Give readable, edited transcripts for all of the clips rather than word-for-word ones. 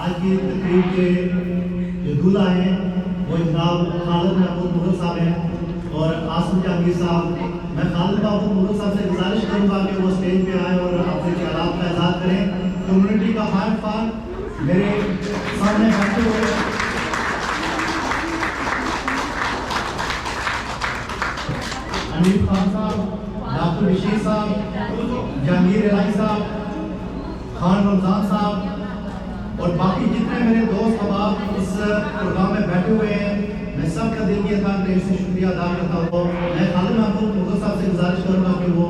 آج کی تقریب کے جو دولہا ہیں وہ جناب خالد محمود مغل صاحب ہیں اور آصف جہانگیر صاحب. میں خالد محمود مغل صاحب سے گزارش کروں گا کہ وہ اسٹیج پہ آئے اور اپنے خیالات کا اظہار کریں. کمیونٹی کا خائف خان میرے سامنے بیٹھے ہوئے امیر خان صاحب, ڈاکٹر بشیر صاحب, جہانگیر الہی صاحب, خان رمضان صاحب اور باقی جتنے میرے دوست احباب اس پروگرام میں بیٹھے ہوئے ہیں, میں سب کا دل یہ تھا کہ اس سے شکریہ ادا کرتا ہوں. میں خالد محمود مغل صاحب سے گزارش کروں گا کہ وہ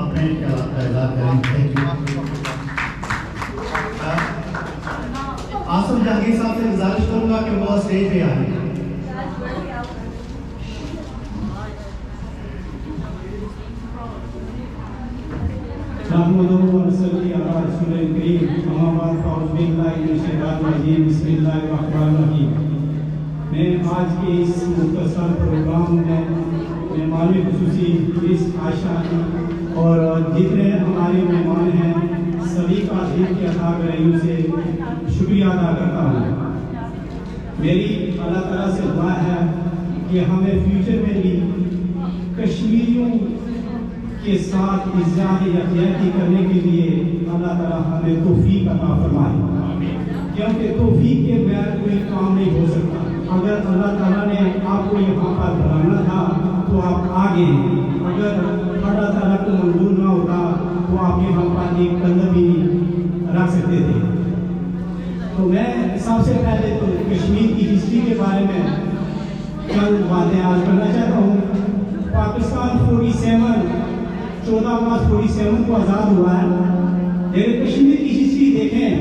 اپنے خیالات کا اظہار کریں. Thank you. آصف جہانگیر صاحب سے گزارش کروں گا کہ وہ اسٹیج پہ آئیں. نحمده ونصلي على رسول الكريم. اما بعد فاعوذ بالله من الشیطان الرجیم. بسم اللہ الرحمن الرحیم. میں آج کے اس مختصر پروگرام میں مہمان خصوصی اس عائشہ اور جتنے ہمارے مہمان ہیں سبھی کا دل کے عطا گریوں سے شکریہ ادا کرتا ہوں. میری اللہ تعالیٰ سے دعا ہے کہ ہمیں فیوچر میں بھی کشمیریوں کے ساتھ ازدیاد یکجہتی کرنے کے لیے اللہ تعالیٰ ہمیں توفیق عطا فرمائے, کیونکہ توفیق کے بغیر کوئی کام نہیں ہو سکتا. اگر اللہ تعالیٰ نے آپ کو یہاں پر بلانا تھا تو آپ آگے, اگر اللہ تعالیٰ کو منظور نہ ہوتا تو آپ یہاں پر ایک قدم بھی رکھ سکتے تھے. تو میں سب سے پہلے تو کشمیر کی ہسٹری کے بارے میں چند باتیں آج کرنا چاہتا ہوں. پاکستان 14 مارچ 47 کو آزاد ہوا ہے, لیکن کشمیر کی ہسٹری دیکھیں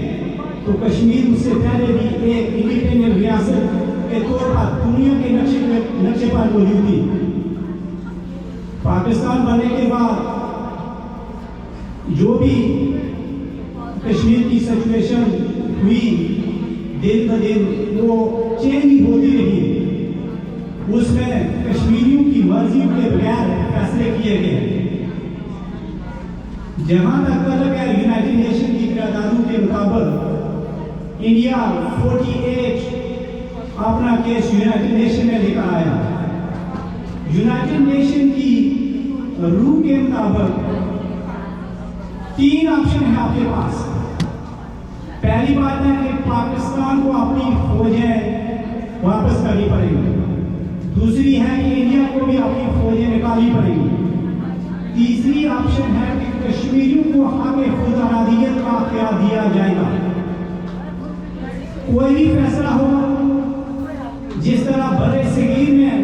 تو کشمیر اس سے پہلے بھی ایک انڈیپینڈنٹ ریاست کے طور پر دنیا کے نقشے پر موجود تھی. پاکستان بننے کے بعد جو بھی کشمیر کی سچویشن ہوئی دن بدن وہ چینج ہوتی رہی. اس میں کشمیریوں کی مرضی کے بغیر فیصلے کیے گئے. جہاں تک تعلق ہے یونائٹڈ نیشن کی قراردادوں کے مطابق انڈیا 48 اپنا کیس یونائٹڈ نیشن میں لے کر آیا. یونائٹڈ نیشن کی روح کے مطابق 3 آپشن ہیں آپ کے پاس. پہلی بات ہے کہ پاکستان کو اپنی فوجیں واپس کرنی پڑیں گی. دوسری ہے کہ انڈیا کو بھی اپنی فوجیں نکالنی پڑیں گی. تیسری آپشن ہے کہ کشمیریوں کو حق خود ارادیت کا اختیار دیا جائے گا. کوئی بھی فیصلہ ہو, جس طرح برے صغیر میں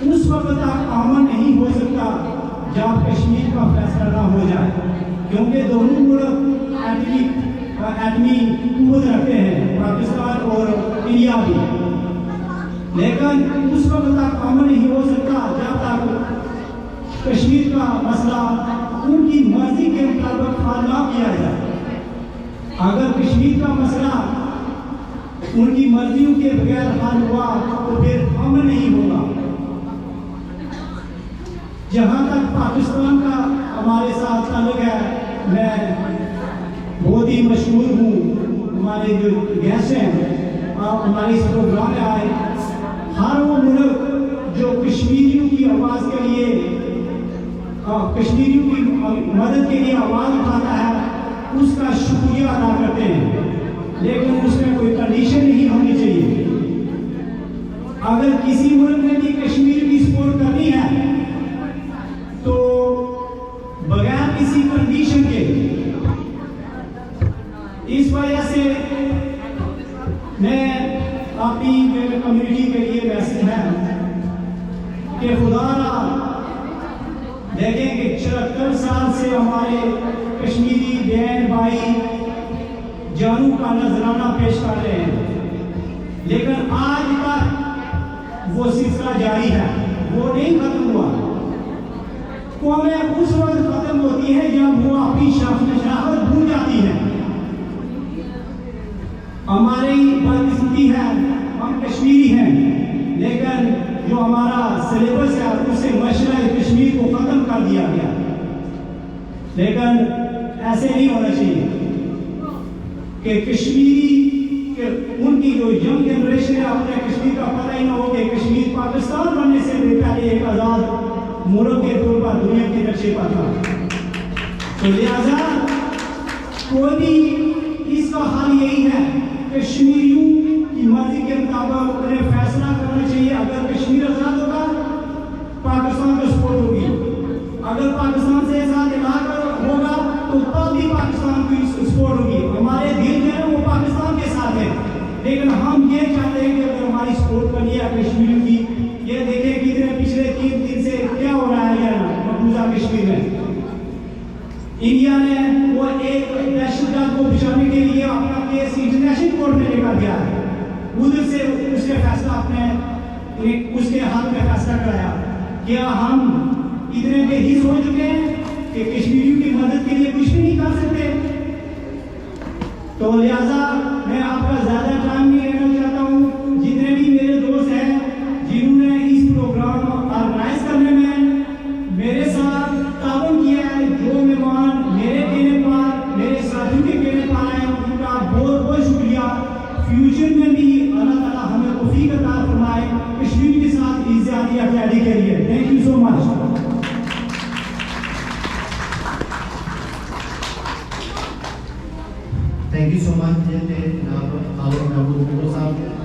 اس وقت تک امن نہیں ہو سکتا جب کشمیر کا فیصلہ نہ ہو جائے, کیونکہ دونوں ملک ایٹمی قوت رکھتے ہیں, پاکستان اور انڈیا بھی. لیکن اس وقت تک امن نہیں ہو سکتا جب تک کشمیر کا مسئلہ ان کی مرضی کے مطابق حل نہ کیا جائے. اگر کشمیر کا مسئلہ ان کی مرضیوں کے بغیر حل ہوا تو پھر امن نہیں ہوگا. جہاں تک پاکستان کا ہمارے ساتھ تعلق ہے, میں بہت ہی مشہور ہوں. ہمارے جو گیسٹ ہیں آپ ہمارے اس پروگرام میں آئے. ہر وہ ملک جو کشمیریوں کی آواز کے لیے کشمیریوں کی مدد کے لیے آواز اٹھاتا ہے اس کا شکریہ ادا کرتے ہیں, لیکن اس میں کوئی کنڈیشن نہیں ہونی چاہیے. اگر کسی ملک نے بھی کشمیر کی سپورٹ کرنی ہے تو بغیر کسی کنڈیشن کے. اس وجہ سے میں اپنی کمیونٹی کے لیے میسج ہے کہ خدا را دیکھیں کہ 74 سال سے ہمارے کشمیری بہن بھائی جانوں کا نذرانہ پیش کر رہے ہیں, لیکن آج تک وہ سلسلہ جاری ہے, وہ نہیں ختم ہوا. قومیں اس وقت ختم ہوتی ہے جب وہ اپنی شناخت بھول جاتی ہے. ہماری بدقسمتی ہے, ہم کشمیری ہیں, لیکن جو ہمارا سلیبس ہے اسے مشرق کشمیر کو ختم کر دیا گیا. لیکن ایسے نہیں ہونا چاہیے. کہ کشمیری کہ ان کی جو ینگ جنریشن ہے اپنے کشمیر کا پتہ ہی نہ ہو کہ کشمیر پاکستان بننے سے پہلے ایک آزاد ملک کے طور پر دنیا کے نقشے پر تھا. تو لہذا کوئی بھی اس کا حال یہی ہے کشمیریوں کی مرضی کے مطابق انہیں فیصلہ کرنا چاہیے. اگر کشمیر آزاد ہوگا پاکستان کو سپورٹ ہوگی, اگر پاکستان سے آزاد علاقہ ہوگا تو تب بھی پاکستان کی سپورٹ ہوگی. ہمارے دل جو ہے وہ پاکستان کے ساتھ ہے, لیکن ہم یہ چاہتے ہیں کہ اگر ہماری سپورٹ کرنی ہے کشمیر کی, یہ دیکھیں کتنے پچھلے 3 دن سے کیا ہو رہا ہے مقبوضہ کشمیر میں. انڈیا نے وہ ایک دہشت گرد کو بچانے کے لیے اپنا کیس انٹرنیشنل کورٹ میں لے کر گیا ہے, ادھر سے اس نے فیصلہ اپنے اس کے ہاتھ میں فیصلہ کرایا. کیا ہم اتنے بے حس ہو چکے ہیں کہ کشمیریوں کی مدد کے لیے کچھ بھی نہیں کر سکتے؟ تو لہذا میں آپ کا زیادہ ٹائم نہیں لینا چاہتا ہوں. جتنے بھی میرے دوست ہیں جنہوں نے اس پروگرام آرگنائز کرنے میں میرے ساتھ تعاون کیا ہے, جو مہمان میرے کہنے پر میرے ساتھیوں کے کہنے پر آئے ہیں, ان کا بہت بہت شکریہ. فیوچر میں بھی اللہ تعالیٰ ہمیں توفیق عطا فرمائے کشمیر کے ساتھ اتحادی افزائی کے لیے. Thank you so much. Thank you so much, Jnab Khalid Mahmood Bhutto Sahab.